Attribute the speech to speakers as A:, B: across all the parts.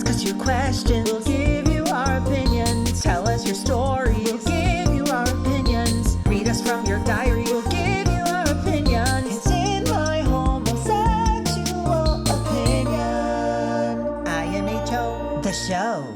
A: Ask us your questions. We'll give you our opinions. Tell us your stories. We'll give you our opinions. Read us from your diary. We'll give you our opinions. It's in my homosexual opinion. IMHO, the show.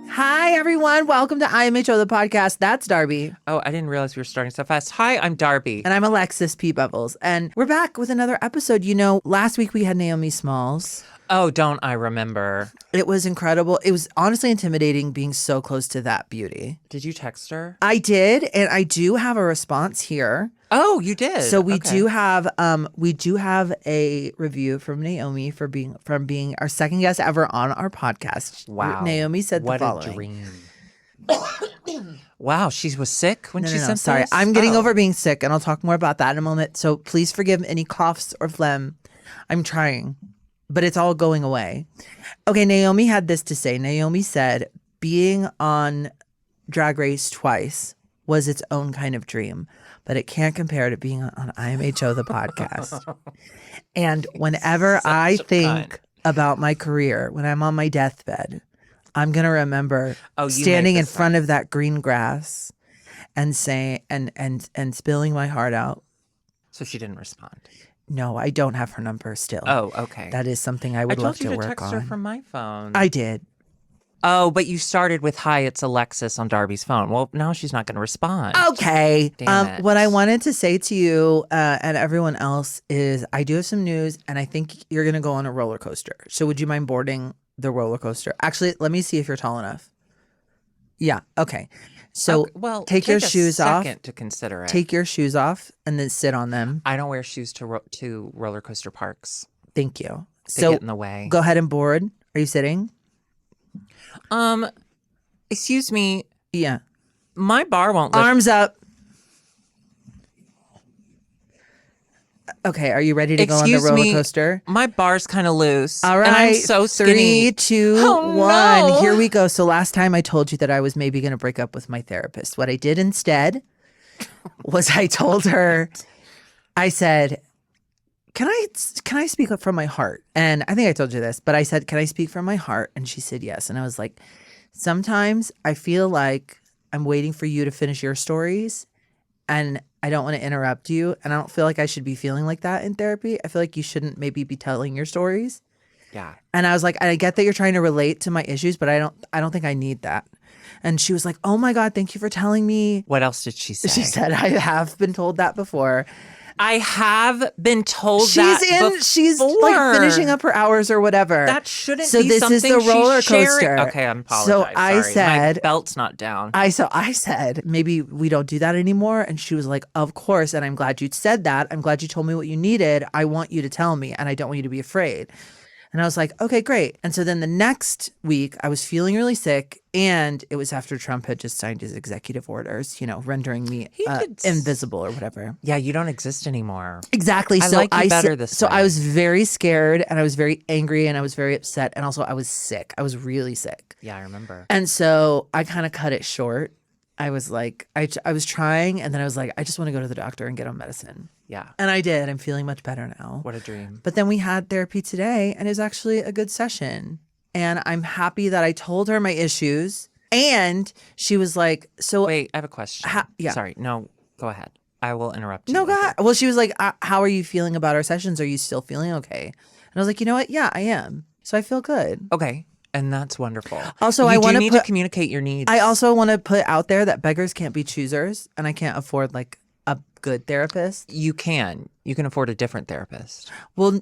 B: Hi, everyone. Welcome to IMHO, the podcast. That's Darby.
C: Oh, I didn't realize we were starting so fast. Hi, I'm Darby.
B: And I'm Alexis P. Bubbles. And we're back with another episode. You know, last week we had Naomi Smalls.
C: Oh, don't I remember?
B: It was incredible. It was honestly intimidating being so close to that beauty.
C: Did you text her?
B: I did, and I do have a response here.
C: Oh, you did.
B: So we
C: Okay.
B: do have a review from Naomi for being our second guest ever on our podcast.
C: Wow.
B: Naomi said
C: what
B: the following.
C: a dream. Wow, she was sick when she sent
B: Sorry,
C: this?
B: I'm getting
C: Oh.
B: over being sick, and I'll talk more about that in a moment. So please forgive any coughs or phlegm. I'm trying, but it's all going away. Okay, Naomi had this to say. Naomi said, being on Drag Race twice was its own kind of dream, but it can't compare to being on IMHO, the podcast. And whenever I think about my career, when I'm on my deathbed, I'm going to remember standing in front of that green grass and saying, and spilling my heart out.
C: So she didn't respond.
B: No, I don't have her number still.
C: Oh, okay.
B: That is something I would love to
C: I told you
B: work
C: to text
B: on.
C: her from my phone.
B: I did.
C: Oh, but you started with, hi, it's Alexis on Darby's phone. Well, now she's not going to respond.
B: Okay.
C: Damn it.
B: What I wanted to say to you and everyone else is I do have some news, and I think you're going to go on a roller coaster. So would you mind boarding the roller coaster? Actually, let me see if you're tall enough. Yeah. Okay. So
C: Okay, well,
B: take your shoes off.
C: Second to consider it.
B: Take your shoes off and then sit on them.
C: I don't wear shoes to roller coaster parks.
B: Thank you.
C: They
B: So
C: get in the way.
B: go ahead and board. Are you sitting?
C: Excuse me.
B: Yeah.
C: My bar won't lift.
B: Arms up. Okay, are you ready to go on the
C: Excuse
B: roller
C: me,
B: coaster?
C: My bar's kind of loose.
B: All right.
C: And I'm so skinny.
B: 3, 2,
C: Oh,
B: 1.
C: no.
B: Here we go. So last time I told you that I was maybe going to break up with my therapist. What I did instead was I told her, I said, can I speak up from my heart? And I think I told you this, but I said, can I speak from my heart? And she said yes. And I was like, sometimes I feel like I'm waiting for you to finish your stories, and I don't want to interrupt you, and I don't feel like I should be feeling like that in therapy. I feel like you shouldn't maybe be telling your stories.
C: Yeah.
B: And I was like, I get that you're trying to relate to my issues, but I don't think I need that. And she was like, oh my God, thank you for telling me.
C: What else did she say?
B: She said, I have been told that before.
C: I have been told that before.
B: She's like finishing up her hours or whatever.
C: That shouldn't
B: so
C: be
B: this
C: something
B: is the roller
C: she's sharing.
B: coaster.
C: Okay, I'm apologizing.
B: So I
C: Sorry.
B: said,
C: my belt's not down.
B: I said, maybe we don't do that anymore. And she was like, of course. And I'm glad you said that. I'm glad you told me what you needed. I want you to tell me, and I don't want you to be afraid. And I was like, okay, great. And so then the next week I was feeling really sick, and it was after Trump had just signed his executive orders, rendering me invisible or whatever.
C: Yeah, you don't exist anymore.
B: Exactly.
C: I
B: So
C: like you better this
B: So
C: way.
B: I was very scared, and I was very angry, and I was very upset. And also I was sick. I was really sick.
C: Yeah, I remember.
B: And so I kind of cut it short. I was like, I was trying, and then I was like, I just want to go to the doctor and get on medicine.
C: Yeah.
B: And I did. I'm feeling much better now.
C: What a dream.
B: But then we had therapy today, and it was actually a good session. And I'm happy that I told her my issues. And she was like, so
C: Wait, I have a question.
B: yeah.
C: Sorry. No, go ahead. I will interrupt you.
B: no,
C: later.
B: God. Well, she was like, how are you feeling about our sessions? Are you still feeling okay? And I was like, you know what? Yeah, I am. So I feel good.
C: Okay. And that's wonderful.
B: Also,
C: you
B: I want
C: need
B: to
C: to communicate your needs.
B: I also want to put out there that beggars can't be choosers, and I can't afford like a good therapist.
C: You can afford a different therapist.
B: Well,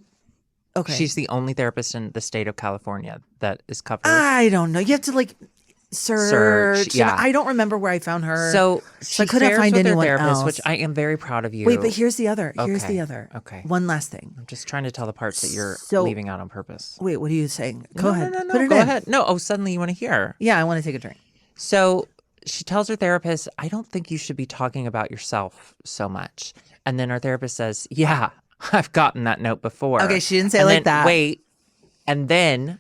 B: okay.
C: She's the only therapist in the state of California that is covered.
B: I don't know. You have to like search.
C: Yeah.
B: I don't remember where I found her.
C: So
B: I couldn't find
C: with her
B: anyone
C: therapist,
B: else.
C: which I am very proud of you.
B: Wait, but here's the other. Here's
C: Okay.
B: the other.
C: Okay.
B: One last thing.
C: I'm just trying to tell the parts that you're
B: So-
C: leaving out on purpose.
B: Wait, what are you saying? Go ahead.
C: No,
B: Put it
C: go
B: in.
C: ahead. No, suddenly you want to hear.
B: Yeah, I want to take a drink.
C: So she tells her therapist, I don't think you should be talking about yourself so much. And then our therapist says, yeah, I've gotten that note before.
B: Okay, she didn't say
C: And
B: like
C: then,
B: that.
C: Wait. And then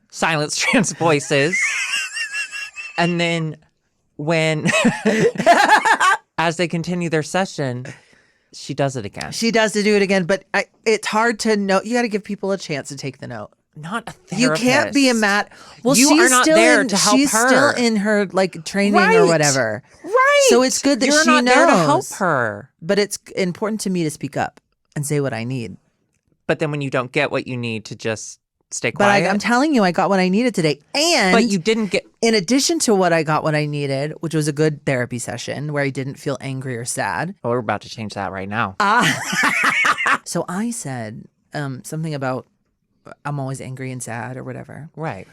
C: silence trans voices. And then when, as they continue their session, she does it again.
B: She does to do it again, but it's hard to know. You got to give people a chance to take the note.
C: not a therapist.
B: You can't be a mat. Well,
C: You
B: she's
C: are not
B: still
C: there
B: in,
C: to help
B: she's
C: her.
B: still in her like training or
C: Right.
B: whatever.
C: Right.
B: So it's good that
C: You're
B: she
C: not
B: knows.
C: there to help her.
B: But it's important to me to speak up and say what I need.
C: But then when you don't get what you need, to just stay
B: But
C: quiet.
B: I'm telling you, I got what I needed today. And
C: But you didn't get.
B: in addition to what I needed, which was a good therapy session where I didn't feel angry or sad.
C: Well, we're about to change that right now.
B: So I said something about I'm always angry and sad or whatever.
C: Right.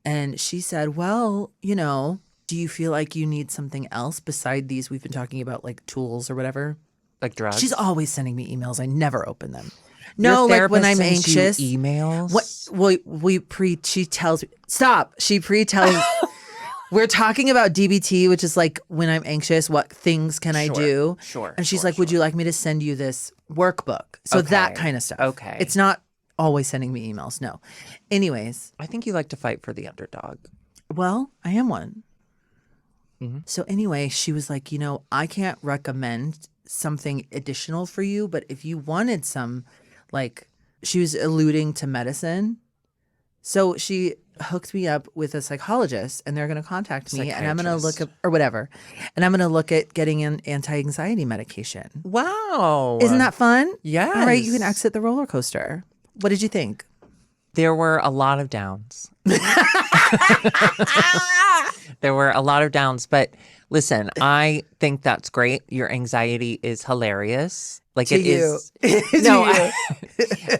B: And she said, well, do you feel like you need something else beside these? We've been talking about like tools or whatever.
C: Like drugs.
B: She's always sending me emails. I never open them.
C: Your
B: No, like when
C: therapist
B: I'm
C: sends you
B: anxious.
C: emails.
B: She tells me, stop. She pre-tells. We're talking about DBT, which is like when I'm anxious, what things can I do?
C: Sure.
B: And she's like, would you like me to send you this workbook? So that
C: Okay.
B: kind of stuff.
C: Okay.
B: It's not always sending me emails. No. Anyways,
C: I think you like to fight for the underdog.
B: well, I am one.
C: Mm-hmm.
B: So anyway, she was like, I can't recommend something additional for you, but if you wanted some, like, she was alluding to medicine. So she hooked me up with a psychologist and they're going to contact me and I'm going to look up or whatever. And I'm going to look at getting an anti-anxiety medication.
C: Wow.
B: Isn't that fun?
C: Yes.
B: All right, you can exit the roller coaster. What did you think?
C: There were a lot of downs. There were a lot of downs, but listen, I think that's great. Your anxiety is hilarious. Like
B: To
C: it
B: you.
C: is. No,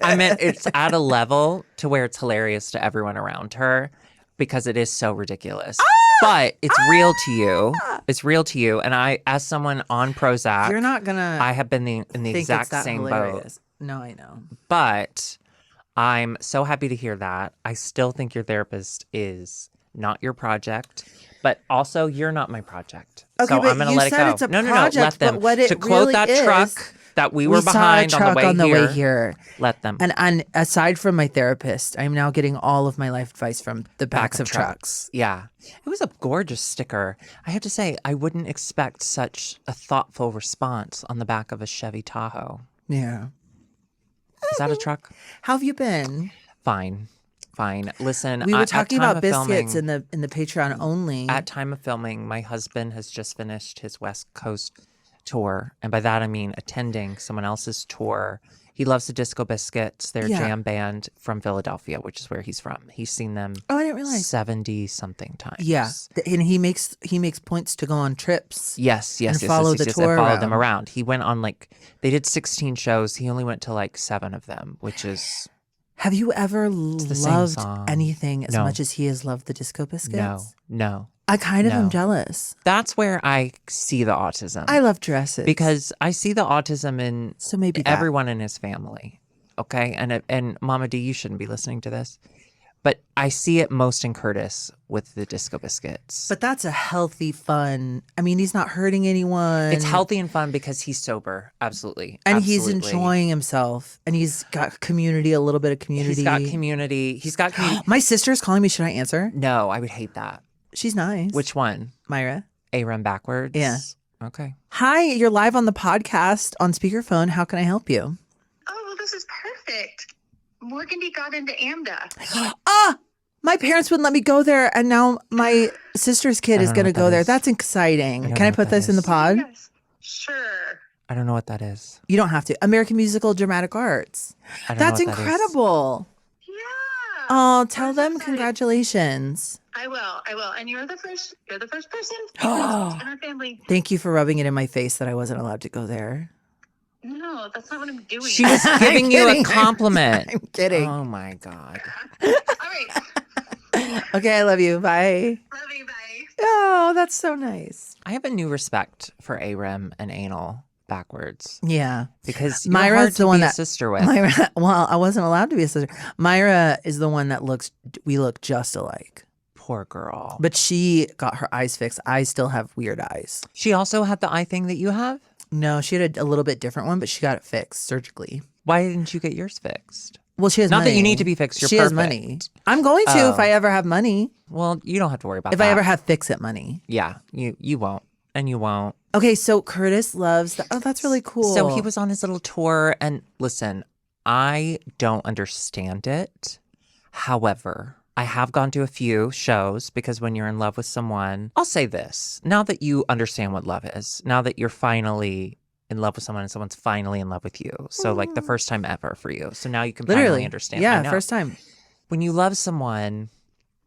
C: I meant it's at a level to where it's hilarious to everyone around her because it is so ridiculous. But it's real to you. It's real to you. And I, as someone on Prozac,
B: You're not going to
C: I have been in the
B: think
C: exact
B: it's that
C: same boat.
B: hilarious. No, I know.
C: But I'm so happy to hear that. I still think your therapist is not your project, but also you're not my project.
B: Okay,
C: so
B: but
C: I'm going to
B: you
C: let it
B: said
C: go.
B: it's a
C: No,
B: project,
C: let them.
B: but what it
C: to quote
B: really
C: that
B: is-
C: truck that we were
B: saw a
C: behind
B: truck
C: on the way here. Let them.
B: And aside from my therapist, I'm now getting all of my life advice from the backs of trucks.
C: Yeah. It was a gorgeous sticker. I have to say, I wouldn't expect such a thoughtful response on the back of a Chevy Tahoe.
B: Yeah.
C: Is that a truck?
B: How have you been?
C: Fine. Listen,
B: We were
C: at
B: talking
C: time
B: about
C: of
B: biscuits
C: filming-
B: in the Patreon only.
C: At time of filming, my husband has just finished his West Coast tour. And by that, I mean attending someone else's tour. He loves the Disco Biscuits. They're a
B: Yeah.
C: jam band from Philadelphia, which is where he's from. He's seen them
B: Oh, I didn't realize.
C: 70-something times.
B: Yeah. And he makes points to go on trips.
C: Yes.
B: And follow the tour
C: and follow them
B: around.
C: around. He went on they did 16 shows. He only went to 7 of them, which is
B: Have you ever
C: the same
B: loved
C: song.
B: anything as
C: No.
B: much as he has loved the Disco Biscuits?
C: no.
B: I kind of
C: No.
B: am jealous.
C: That's where I see the autism.
B: I love dresses.
C: because I see the autism in
B: So maybe that.
C: everyone in his family. Okay. And Mama D, you shouldn't be listening to this. But I see it most in Curtis with the Disco Biscuits.
B: But that's a healthy, fun. I mean, he's not hurting anyone.
C: it's healthy and fun because he's sober. Absolutely.
B: And he's
C: Absolutely.
B: enjoying himself. And he's got community, a little bit of community.
C: He's got community. He's got community.
B: My sister's calling me. Should I answer?
C: No, I would hate that.
B: She's nice.
C: Which one?
B: Myra.
C: A run backwards?
B: Yeah.
C: Okay.
B: Hi, you're live on the podcast on speakerphone. How can I help you?
D: Oh, well, this is perfect. Morgandy got into AMDA.
B: My parents wouldn't let me go there, and now my sister's kid
C: I
B: is
C: don't know
B: going to
C: what
B: go
C: that
B: there.
C: is.
B: That's exciting.
C: I don't
B: Can
C: know
B: I
C: what
B: put
C: that
B: this in the
C: is.
B: pod?
D: Yes. Sure.
C: I don't know what that is.
B: You don't have to. American Musical Dramatic Arts.
C: I don't know
B: That's
C: what that is.
B: incredible.
D: Yeah.
B: Oh, tell
D: I'm so
B: them
D: excited.
B: congratulations.
D: I will. And you're the first person in our family.
B: Thank you for rubbing it in my face that I wasn't allowed to go there.
D: No, that's not what I'm doing.
C: She was giving you a
B: kidding.
C: compliment.
B: I'm kidding.
C: Oh my God.
D: All right.
B: Okay, I love you. Bye.
D: Love you. Bye.
B: Oh, that's so nice.
C: I have a new respect for AREM and anal backwards
B: Yeah.
C: because you're
B: Myra's
C: hard
B: the
C: to
B: one
C: be a
B: that-
C: sister with.
B: Myra, well, I wasn't allowed to be a sister. Myra is the one that we look just alike.
C: Poor girl.
B: But she got her eyes fixed. I still have weird eyes.
C: She also had the eye thing that you have?
B: No, she had a little bit different one, but she got it fixed surgically.
C: Why didn't you get yours fixed?
B: Well, she has
C: Not
B: money.
C: that you need to be fixed. You're
B: she has
C: perfect.
B: money. I'm going to if
C: Oh.
B: I ever have money.
C: Well, you don't have to worry about
B: If
C: that.
B: I ever have fix-it money.
C: Yeah, you won't. And you won't.
B: Okay, so Curtis loves that. Oh, that's really cool.
C: So he was on his little tour. And listen, I don't understand it. However, I have gone to a few shows because when you're in love with someone, I'll say this. Now that you understand what love is, now that you're finally in love with someone and someone's finally in love with you. So like the first time ever for you. So now you can
B: Literally
C: finally understand. I
B: Yeah,
C: know.
B: first time.
C: When you love someone,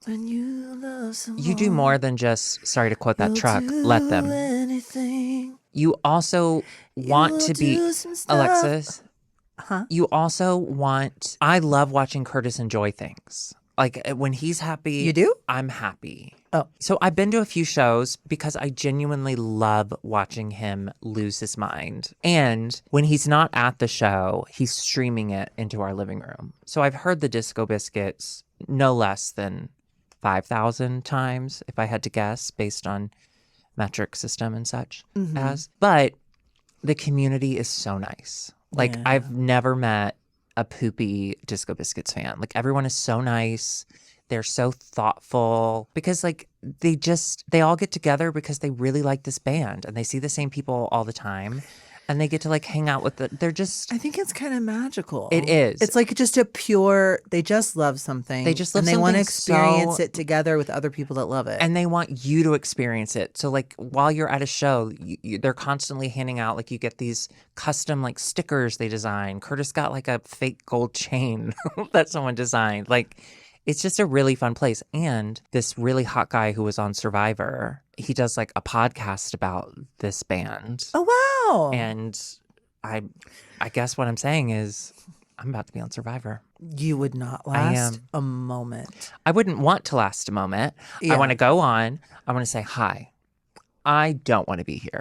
B: When you love someone,
C: you do more than just, sorry to quote that
B: you'll
C: truck,
B: do
C: let them.
B: anything.
C: You also want to be,
B: do some stuff.
C: Alexis,
B: Huh?
C: you also want, I love watching Curtis enjoy things. Like when he's happy,
B: You do?
C: I'm happy.
B: Oh.
C: So I've been to a few shows because I genuinely love watching him lose his mind. And when he's not at the show, he's streaming it into our living room. So I've heard the Disco Biscuits no less than 5,000 times, if I had to guess, based on metric system and such as. But the community is so nice. Like
B: Yeah.
C: I've never met a poopy Disco Biscuits fan. Like everyone is so nice. They're so thoughtful because like they all get together because they really like this band and they see the same people all the time and they get to like hang out with they're just,
B: I think it's kind of magical.
C: It is.
B: It's like just a pure, they just love something.
C: They just love
B: and they want to
C: something
B: experience
C: so-
B: it together with other people that love it.
C: and they want you to experience it. So like while you're at a show, they're constantly handing out, like you get these custom like stickers they design. Curtis got like a fake gold chain that someone designed. Like it's just a really fun place. And this really hot guy who was on Survivor, he does like a podcast about this band.
B: Oh, wow.
C: And I guess what I'm saying is I'm about to be on Survivor.
B: You would not
C: I
B: last
C: am.
B: a moment.
C: I wouldn't want to last a moment.
B: Yeah.
C: I want to go on. I want to say, hi, I don't want to be here.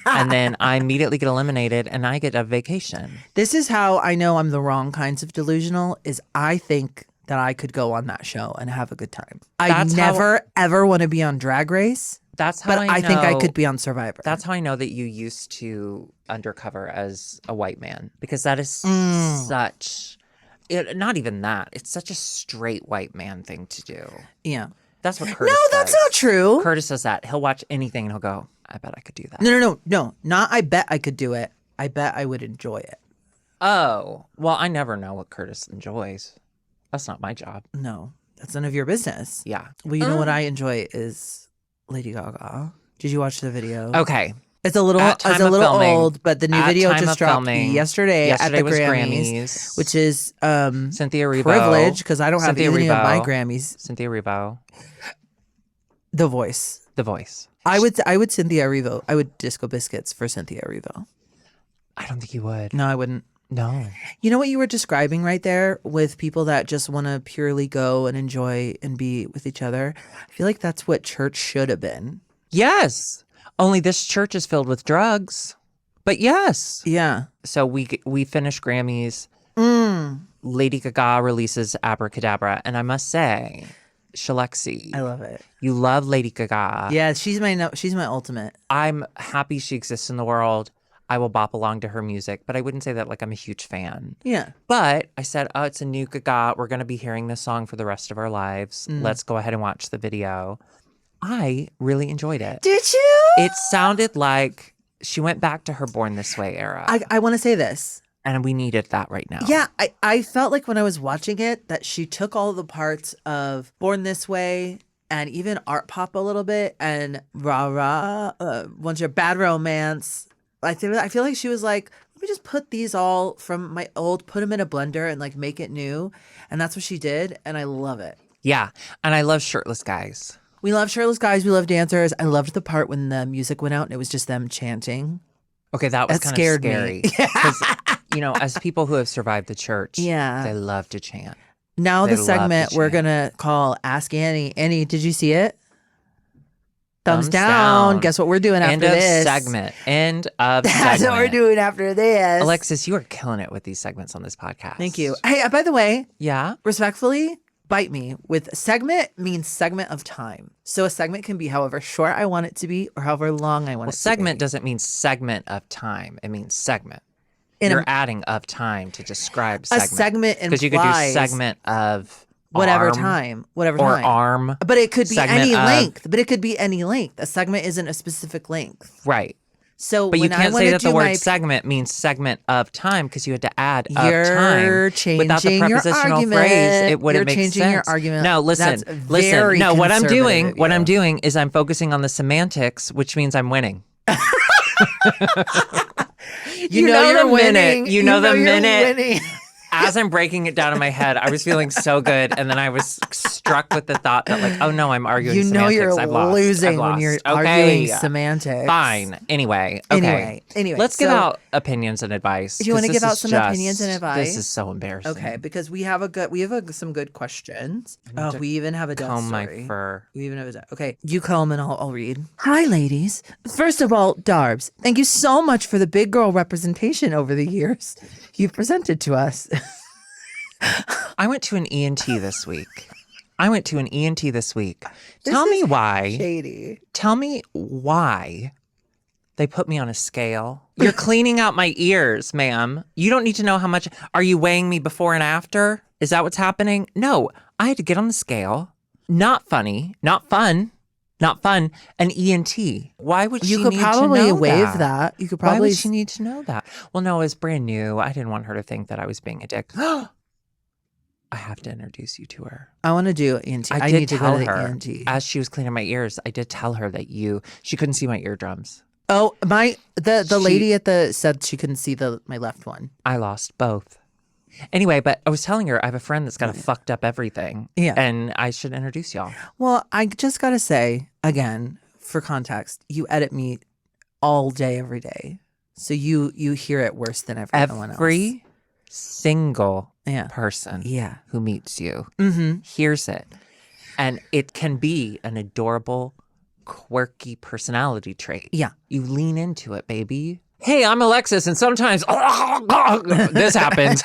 C: And then I immediately get eliminated and I get a vacation.
B: This is how I know I'm the wrong kinds of delusional is I think that I could go on that show and have a good time. I
C: That's how-
B: never, ever want to be on Drag Race,
C: That's how
B: but I
C: know,
B: think I could be on Survivor.
C: That's how I know that you used to undercover as a white man because that is such, not even that. It's such a straight white man thing to do.
B: Yeah.
C: That's what Curtis
B: No, that's
C: does.
B: not true.
C: Curtis does that. He'll watch anything and he'll go, I bet I could do that.
B: No. Not I bet I could do it. I bet I would enjoy it.
C: Oh, well, I never know what Curtis enjoys. That's not my job.
B: No, that's none of your business.
C: Yeah.
B: Well, you know what I enjoy is Lady Gaga. Did you watch the video?
C: Okay.
B: It's a little,
C: At time
B: it's a
C: of
B: little
C: filming-
B: old, but the new
C: at
B: video
C: time
B: just
C: of
B: dropped
C: filming,
B: yesterday at the
C: was
B: Grammys, which is
C: Cynthia Erivo.
B: privilege because I don't have
C: Cynthia
B: any of my
C: Erivo.
B: Grammys.
C: Cynthia Erivo.
B: The Voice.
C: The Voice.
B: I would Cynthia Erivo. I would Disco Biscuits for Cynthia Erivo.
C: I don't think you would.
B: No, I wouldn't.
C: No.
B: You know what you were describing right there with people that just want to purely go and enjoy and be with each other? I feel like that's what church should have been.
C: Yes. Only this church is filled with drugs. But yes.
B: Yeah.
C: So we finished Grammys.
B: Mm.
C: Lady Gaga releases Abracadabra. And I must say, Shalexi,
B: I love it.
C: you love Lady Gaga.
B: Yeah, she's my ultimate.
C: I'm happy she exists in the world. I will bop along to her music, but I wouldn't say that like I'm a huge fan.
B: Yeah.
C: But I said, oh, it's a new Gaga. We're going to be hearing this song for the rest of our lives. Let's go ahead and watch the video. I really enjoyed it.
B: Did you?
C: It sounded like she went back to her Born This Way era.
B: I want to say this.
C: And we needed that right now.
B: Yeah, I felt like when I was watching it that she took all the parts of Born This Way and even art pop a little bit and once your Bad Romance. I feel like she was like, let me just put these all from my old, put them in a blender and like make it new. And that's what she did. And I love it.
C: Yeah. And I love shirtless guys.
B: We love shirtless guys. We love dancers. I loved the part when the music went out and it was just them chanting.
C: Okay, that was
B: That
C: kind
B: scared
C: of
B: me.
C: scary. Because, you know, as people who have survived the church,
B: Yeah.
C: they love to chant.
B: Now
C: They
B: the
C: love to
B: segment we're
C: chant.
B: going to call Ask Annie. Annie, did you see it? Thumbs
C: Thumbs
B: down.
C: down.
B: Guess what we're doing
C: End
B: after
C: of
B: this?
C: segment. End of
B: That's
C: segment.
B: what we're doing after this.
C: Alexis, you are killing it with these segments on this podcast.
B: Thank you. Hey, by the way,
C: Yeah.
B: respectfully, bite me. With segment means segment of time. So a segment can be however short I want it to be or however long I want
C: Well,
B: it to
C: segment
B: be.
C: doesn't mean segment of time. It means segment.
B: In
C: You're
B: a-
C: adding of time to describe
B: A
C: segment.
B: segment
C: Because you could do
B: implies
C: segment of
B: whatever
C: arm
B: time. Whatever
C: or
B: time.
C: arm.
B: But it could be
C: segment
B: any
C: of-
B: length. But it could be any length. A segment isn't a specific length.
C: Right.
B: So
C: But you
B: when I
C: can't
B: want
C: say
B: to
C: that
B: do
C: the word
B: my
C: segment means segment of time because you had to add of
B: You're
C: time.
B: changing
C: Without the
B: your
C: prepositional
B: argument.
C: phrase, it wouldn't
B: You're
C: make
B: changing
C: sense.
B: your argument.
C: No,
B: That's
C: listen.
B: very
C: No, what I'm
B: conservative
C: doing,
B: of you.
C: is I'm focusing on the semantics, which means I'm winning.
B: You know you're
C: the
B: winning.
C: minute. You know the
B: you're
C: minute.
B: winning.
C: As I'm breaking it down in my head, I was feeling so good, and then I was struck with the thought that, like, oh no, I'm arguing
B: You know
C: semantics.
B: you're
C: I've lost.
B: losing
C: I've
B: when
C: lost.
B: you're
C: Okay.
B: arguing semantics.
C: Fine. Anyway. Okay.
B: Anyway,
C: Let's give
B: so-
C: out opinions and advice.
B: Do you want to
C: 'cause
B: give
C: this
B: out
C: is
B: some
C: just-
B: opinions and advice?
C: This is so embarrassing.
B: Okay, because we have some good questions.
C: to
B: We even have a death
C: Comb my
B: story.
C: fur.
B: We even have a death. Okay, you comb and I'll read. Hi, ladies. First of all, Darbs, thank you so much for the big girl representation over the years you've presented to us.
C: I went to an ENT this week. Tell me why.
B: Shady.
C: Tell me why they put me on a scale. You're cleaning out my ears, ma'am. You don't need to know how much. Are you weighing me before and after? Is that what's happening? No, I had to get on the scale. Not funny, not fun. An ENT. Why would she
B: You could
C: need
B: probably
C: to know
B: waive that. You could
C: Why
B: probably
C: would she need to know that? Well, no, it was brand new. I didn't want her to think that I was being a dick. I have to introduce you to her.
B: I want to do ENT. I
C: did
B: need to
C: tell
B: go to the
C: her
B: ENT.
C: as she was cleaning my ears. I did tell her that she couldn't see my eardrums.
B: Oh, the lady at the said she couldn't see my left one.
C: I lost both. Anyway, but I was telling her I have a friend that's got a fucked up everything.
B: Yeah.
C: And I should introduce y'all.
B: Well, I just gotta say again, for context, you edit me all day, every day, so you hear it worse than everyone else.
C: Every single
B: Yeah.
C: person
B: Yeah.
C: who meets you
B: Mm-hmm.
C: hears it. And it can be an adorable, quirky personality trait.
B: Yeah.
C: You lean into it, baby. Hey, I'm Alexis, and sometimes this happens.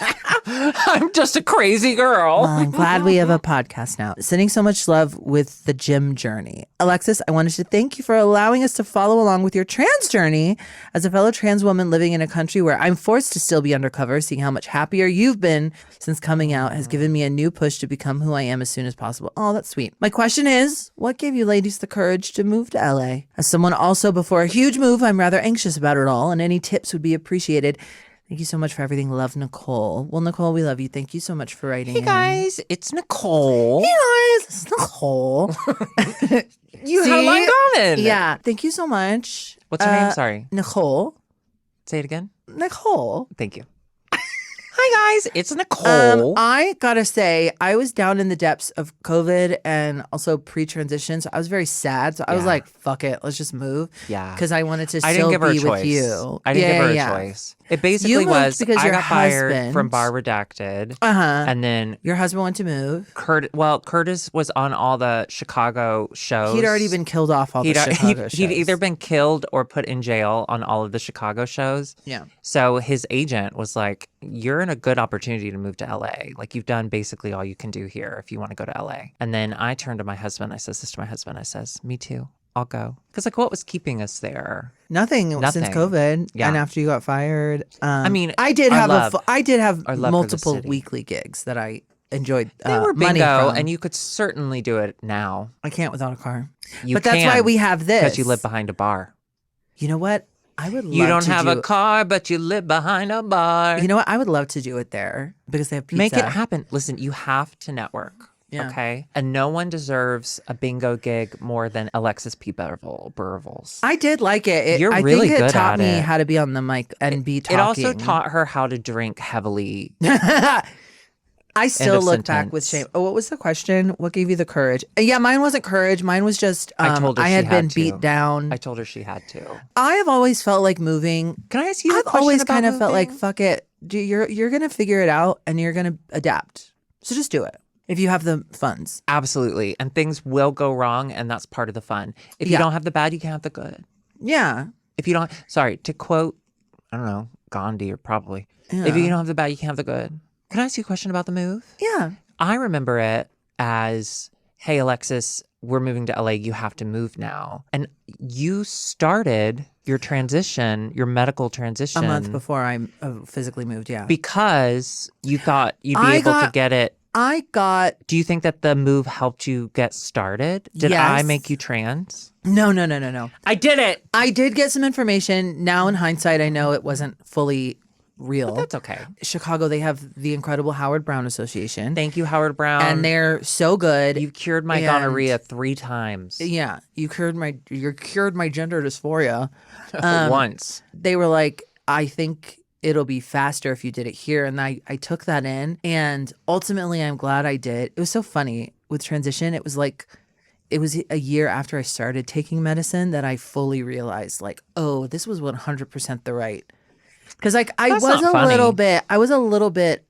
C: I'm just a crazy girl.
B: Well, I'm glad we have a podcast now. Sending so much love with the gym journey. Alexis, I wanted to thank you for allowing us to follow along with your trans journey. As a fellow trans woman living in a country where I'm forced to still be undercover, seeing how much happier you've been since coming out has given me a new push to become who I am as soon as possible. Oh, that's sweet. My question is, what gave you ladies the courage to move to LA? As someone also before a huge move, I'm rather anxious about it all, and any tips would be appreciated. Thank you so much for everything. Love, Nicole. Well, Nicole, we love you. Thank you so much for writing
C: Hey
B: in.
C: guys, it's Nicole.
B: Hey guys, it's Nicole.
C: You have a lot in common.
B: Yeah. Thank you so much.
C: What's her name? Sorry.
B: Nicole.
C: Say it again.
B: Nicole.
C: Thank you. Hi guys, it's Nicole.
B: I gotta say, I was down in the depths of COVID and also pre-transition, so I was very sad. So I was
C: Yeah.
B: like, "Fuck it, let's just move."
C: Yeah.
B: because I wanted to
C: I
B: still
C: didn't give her
B: be
C: a choice.
B: with you.
C: I didn't give her a
B: yeah.
C: choice. It basically
B: You moved
C: was
B: because
C: I
B: your
C: got fired
B: husband-
C: from Bar Redacted,
B: And
C: then
B: your husband went to move.
C: Curtis was on all the Chicago shows.
B: He'd already been killed off all the Chicago shows.
C: He'd either been killed or put in jail on all of the Chicago shows.
B: Yeah.
C: So his agent was like, "You're in a good opportunity to move to LA. Like you've done basically all you can do here if you want to go to LA." And then I turned to my husband. I says this to my husband. I says, "Me too. I'll go." Because like, what was keeping us there?
B: Nothing since COVID.
C: Yeah.
B: And after you got fired.
C: I mean,
B: I did
C: our
B: have
C: love-
B: I did have
C: our love for the
B: multiple
C: city.
B: weekly gigs that I enjoyed.
C: They were
B: money
C: bingo,
B: from.
C: and you could certainly do it now.
B: I can't without a car.
C: You
B: But that's why we have this.
C: because you live behind a bar.
B: You know what? I would love
C: You don't
B: to
C: have
B: do,
C: a car, but you live behind a bar.
B: You know what? I would love to do it there because they have pizza.
C: Make it happen. Listen, you have to network.
B: Yeah.
C: Okay. And no one deserves a bingo gig more than Alexis P. Burvels.
B: I did like it.
C: You're
B: I
C: really
B: think it
C: good
B: taught
C: at
B: me
C: it.
B: how to be on the mic and be talking.
C: It also taught her how to drink heavily.
B: I still
C: of
B: look back with
C: sentence.
B: shame. Oh, what was the question? What gave you the courage? Yeah, mine wasn't courage. Mine was just
C: I told her
B: I
C: she
B: had
C: had
B: been
C: to.
B: beat down.
C: I told her she had to.
B: I have always felt like moving.
C: Can I ask you a
B: I've
C: question
B: always
C: about
B: kind of felt like,
C: moving?
B: fuck it. You're gonna figure it out and you're gonna adapt. So just do it if you have the funds.
C: Absolutely. And things will go wrong, and that's part of the fun. If you
B: Yeah.
C: don't have the bad, you can't have the good.
B: Yeah.
C: If you don't, sorry, to quote, I don't know, Gandhi or probably,
B: Yeah.
C: if you don't have the bad, you can't have the good. Can I ask you a question about the move?
B: Yeah.
C: I remember it as, hey, Alexis, we're moving to LA. You have to move now. And you started your transition, your medical transition.
B: A month before I physically moved. Yeah.
C: Because you thought you'd be
B: I
C: able to
B: got-
C: get it Do you think that the move helped you get started? Did I
B: Yes.
C: make you trans?
B: No.
C: I did it.
B: I did get some information. Now in hindsight, I know it wasn't fully real.
C: That's okay.
B: Chicago, they have the incredible Howard Brown Association.
C: Thank you, Howard Brown.
B: And they're so good.
C: You've cured my
B: And-
C: gonorrhea 3 times.
B: Yeah, you cured my gender dysphoria.
C: Once.
B: They were like, I think it'll be faster if you did it here. And I took that in. And ultimately, I'm glad I did. It was so funny with transition. It was a year after I started taking medicine that I fully realized, like, oh, this was 100% the right. Because like I
C: That's
B: was
C: not
B: a
C: funny.
B: little bit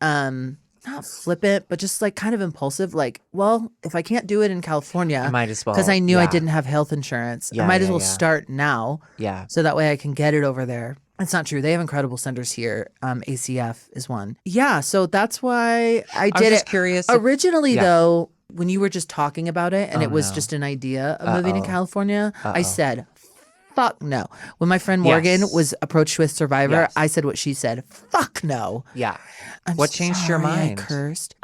B: not flippant, but just like kind of impulsive. Like, well, if I can't do it in California,
C: I might as well.
B: because I knew I
C: yeah.
B: didn't have health insurance. I
C: Yeah,
B: might as
C: yeah,
B: well
C: yeah.
B: start now.
C: Yeah.
B: So that way I can get it over there. It's not true. They have incredible centers here. ACF is one. Yeah. So that's why I
C: I was
B: did
C: just
B: it.
C: curious. if-
B: Originally,
C: Yeah.
B: though, when you were just talking about it and
C: Oh,
B: it was
C: no.
B: just an idea of moving to
C: Uh-oh.
B: California, I
C: Uh-oh.
B: said, fuck no. When my friend Morgan
C: Yes.
B: was approached with Survivor,
C: Yes.
B: I said what she said. Fuck no.
C: Yeah.
B: I'm
C: What changed your
B: sorry I
C: mind?
B: cursed.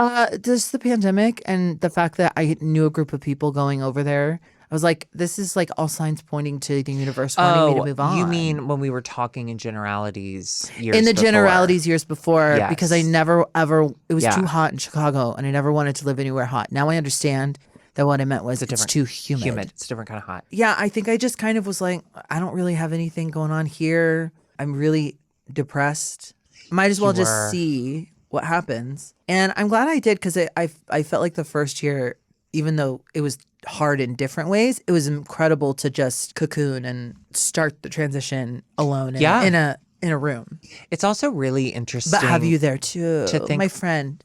B: Just the pandemic and the fact that I knew a group of people going over there. I was like, this is like all signs pointing to the universe wanting me to move on.
C: You mean when we were talking in generalities years
B: in the
C: before.
B: generalities years before,
C: Yes.
B: because I never ever, it was
C: Yeah.
B: too hot in Chicago and I never wanted to live anywhere hot. Now I understand that what I meant was it's too humid.
C: It's a different kind of hot.
B: Yeah, I think I just kind of was like, I don't really have anything going on here. I'm really depressed. Might as well
C: You
B: just
C: were.
B: see what happens. And I'm glad I did because I felt like the first year, even though it was hard in different ways, it was incredible to just cocoon and start the transition alone in,
C: Yeah.
B: in a room.
C: It's also really interesting.
B: But have you there too?
C: to think-
B: My friend,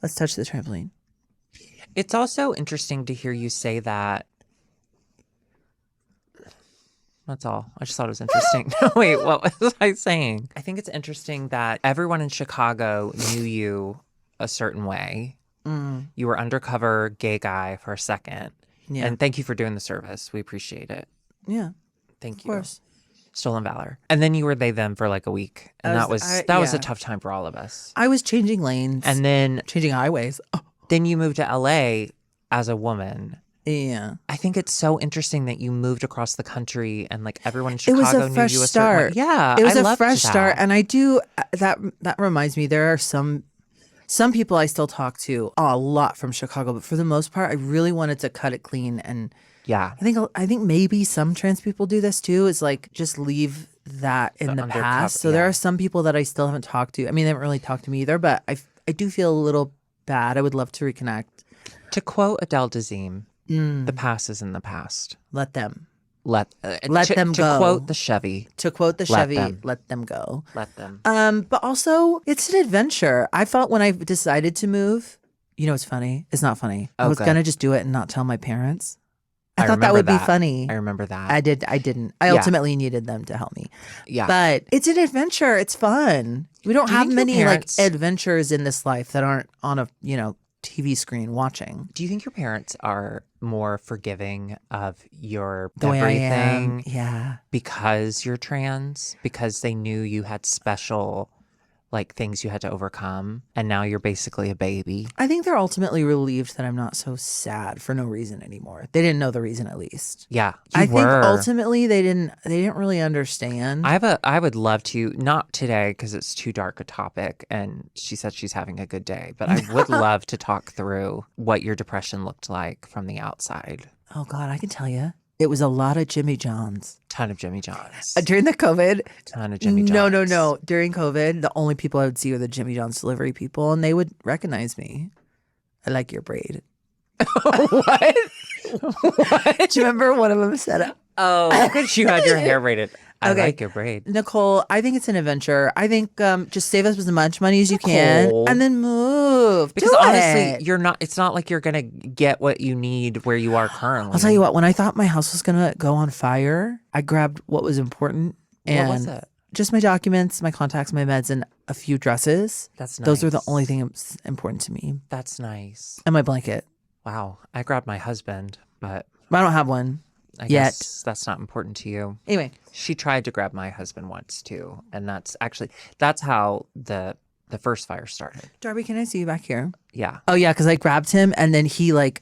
B: let's touch the trampoline.
C: It's also interesting to hear you say that. That's all. I just thought it was interesting. No, wait, what was I saying? I think it's interesting that everyone in Chicago knew you a certain way. You were undercover gay guy for a second.
B: Yeah.
C: And thank you for doing the service. We appreciate it.
B: Yeah,
C: Thank
B: of
C: you.
B: course.
C: Stolen valor. And then you were they them for like a week. And that was a
B: yeah.
C: tough time for all of us.
B: I was changing lanes
C: And then
B: changing highways. Oh,
C: then you moved to LA as a woman.
B: yeah.
C: I think it's so interesting that you moved across the country and like everyone in
B: It
C: Chicago
B: was a
C: knew
B: fresh
C: you a certain way.
B: start.
C: Yeah,
B: It was
C: I
B: a
C: loved
B: fresh
C: that.
B: start, and I do that reminds me. There are some people I still talk to a lot from Chicago, but for the most part, I really wanted to cut it clean. And
C: Yeah,
B: I think maybe some trans people do this too. Is like just leave that in the
C: undercover-
B: past. So there
C: yeah.
B: are some people that I still haven't talked to. I mean, they haven't really talked to me either, but I do feel a little bad. I would love to reconnect.
C: to quote Adele Dazeem, the past is in the past.
B: Let them.
C: Let
B: Let them
C: to
B: go.
C: quote the Chevy,
B: To quote the
C: Let
B: Chevy,
C: them.
B: let them go.
C: let them.
B: But also it's an adventure. I felt when I decided to move, you know, it's funny. It's not funny. I
C: Oh,
B: was
C: good.
B: gonna just do it and not tell my parents. I thought that
C: remember
B: would be funny.
C: I remember that.
B: I didn't. I
C: Yeah.
B: ultimately needed them to help me.
C: yeah,
B: But it's an adventure. It's fun. We don't
C: Do you
B: have
C: think your
B: many
C: parents-
B: like adventures in this life that aren't on a, TV screen watching.
C: do you think your parents are more forgiving of your
B: The way I am.
C: everything
B: Yeah.
C: because you're trans? Because they knew you had special like things you had to overcome, and now you're basically a baby.
B: I think they're ultimately relieved that I'm not so sad for no reason anymore. They didn't know the reason at least.
C: Yeah,
B: I
C: you
B: think
C: were.
B: ultimately they didn't really understand.
C: I would love to, not today because it's too dark a topic and she said she's having a good day, but I would love to talk through what your depression looked like from the outside.
B: Oh God, I can tell you. It was a lot of Jimmy John's.
C: Ton of Jimmy John's.
B: During the COVID.
C: Ton of Jimmy John's.
B: No. During COVID, the only people I would see were the Jimmy John's delivery people and they would recognize me. I like your braid.
C: What?
B: Do you remember one of them said,
C: Oh, because you had your hair braided. I
B: Okay.
C: like your braid.
B: Nicole, I think it's an adventure. I think just save up as much money as you can
C: Nicole.
B: and then move.
C: Because
B: Do
C: honestly,
B: it.
C: it's not like you're going to get what you need where you are currently.
B: I'll tell you what, when I thought my house was going to go on fire, I grabbed what was important. And
C: What was it?
B: just my documents, my contacts, my meds, and a few dresses.
C: That's nice.
B: Those are the only things important to me.
C: That's nice.
B: And my blanket.
C: Wow. I grabbed my husband, but
B: I don't have one
C: I
B: yet.
C: guess that's not important to you.
B: Anyway,
C: She tried to grab my husband once too, and that's how the the first fire started.
B: Darby, can I see you back here?
C: Yeah.
B: Oh yeah, because I grabbed him and then he like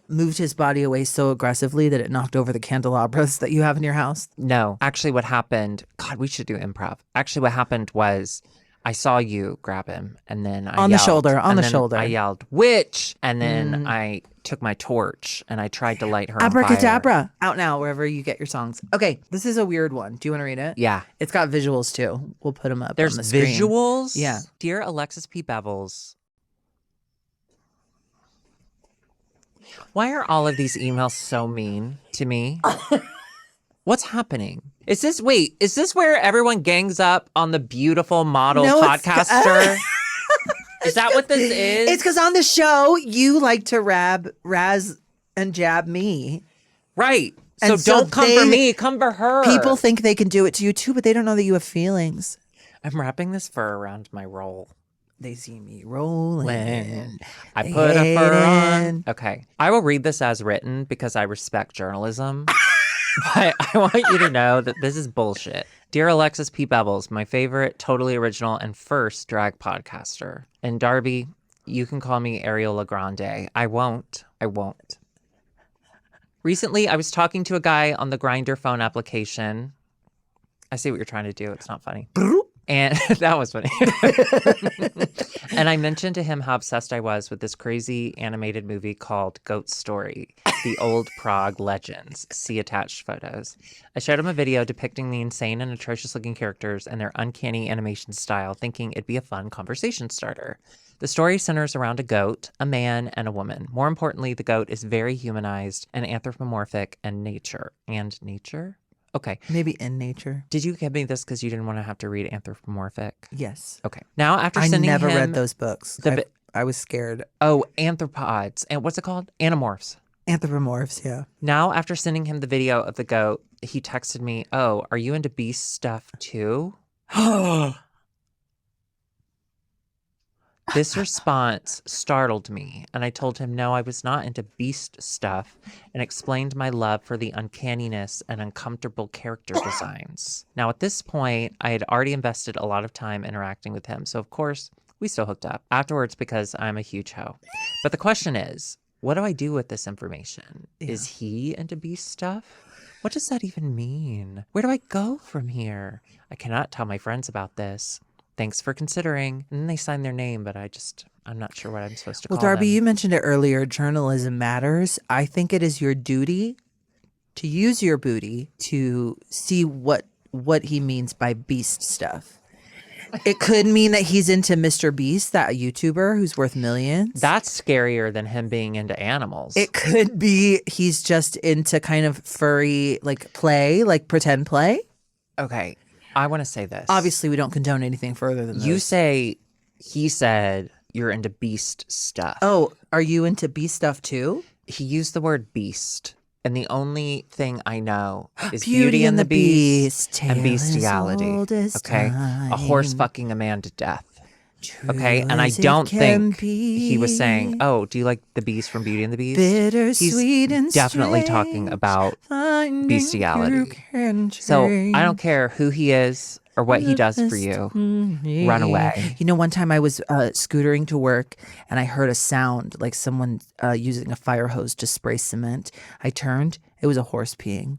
B: moved his body away so aggressively that it knocked over the candelabras that you have in your house.
C: No, actually what happened, God, we should do improv. Actually what happened was I saw you grab him and then I
B: On the
C: yelled,
B: shoulder, on
C: and
B: the
C: then
B: shoulder.
C: I yelled, witch! And then I took my torch and I tried to light her on fire.
B: Abracadabra. Out now, wherever you get your songs. Okay, this is a weird one. Do you want to read it?
C: Yeah.
B: It's got visuals too. We'll put them up
C: There's
B: on the screen.
C: visuals?
B: Yeah.
C: Dear Alexis P. Bevels, why are all of these emails so mean to me? What's happening? Is this where everyone gangs up on the beautiful model
B: No, it's-
C: podcaster? Is that what this is?
B: It's because on the show, you like to razz and jab me.
C: Right. So
B: And so
C: don't come for
B: they-
C: me, come for her.
B: People think they can do it to you too, but they don't know that you have feelings.
C: I'm wrapping this fur around my roll.
B: They see me rolling.
C: I put a fur on.
B: hating.
C: Okay. I will read this as written because I respect journalism. But I want you to know that this is bullshit. Dear Alexis P. Bevels, my favorite, totally original, and first drag podcaster. And Darby, you can call me Ariel Grande. I won't. Recently, I was talking to a guy on the Grindr phone application. I see what you're trying to do. It's not funny. And that was funny. And I mentioned to him how obsessed I was with this crazy animated movie called Goat Story, The Old Prague Legends. See attached photos. I showed him a video depicting the insane and atrocious looking characters and their uncanny animation style, thinking it'd be a fun conversation starter. The story centers around a goat, a man, and a woman. More importantly, the goat is very humanized and anthropomorphic and nature. Okay.
B: Maybe in nature.
C: Did you give me this because you didn't want to have to read anthropomorphic?
B: Yes.
C: Okay. Now after
B: I
C: sending
B: never
C: him
B: read those books. I was scared.
C: anthropods. And what's it called? Animorphs.
B: Anthropomorphs, yeah.
C: Now after sending him the video of the goat, he texted me, "Oh, are you into beast stuff too?" This response startled me, and I told him no, I was not into beast stuff, and explained my love for the uncanniness and uncomfortable character designs. Now, at this point, I had already invested a lot of time interacting with him, so of course, we still hooked up afterwards because I'm a huge hoe. But the question is, what do I do with this information?
B: Yeah.
C: Is he into beast stuff? What does that even mean? Where do I go from here? I cannot tell my friends about this. Thanks for considering. And then they sign their name, but I'm not sure what I'm supposed to call
B: Well, Darby,
C: them.
B: you mentioned it earlier. Journalism matters. I think it is your duty to use your booty to see what he means by beast stuff. It could mean that he's into Mr. Beast, that YouTuber who's worth millions.
C: That's scarier than him being into animals.
B: It could be he's just into kind of furry, like play, like pretend play.
C: Okay, I want to say this.
B: Obviously, we don't condone anything further than
C: You
B: this.
C: say, he said, you're into beast stuff.
B: Oh, are you into beast stuff too?
C: He used the word beast. And the only thing I know is
B: Beauty and the Beast,
C: and
B: tale as
C: bestiality.
B: old as
C: Okay, a horse
B: time.
C: fucking a man to death.
B: True
C: Okay, and I
B: as it
C: don't
B: can
C: think he was saying,
B: be.
C: "Oh, do you like the Beast from Beauty and the Beast?"
B: Bittersweet and
C: definitely
B: strange,
C: talking about
B: finding
C: bestiality.
B: you can
C: So I
B: change
C: don't care who he is or what he does for you. Run away.
B: You know, one time I was scootering to work and I heard a sound like someone using a fire hose to spray cement. I turned, it was a horse peeing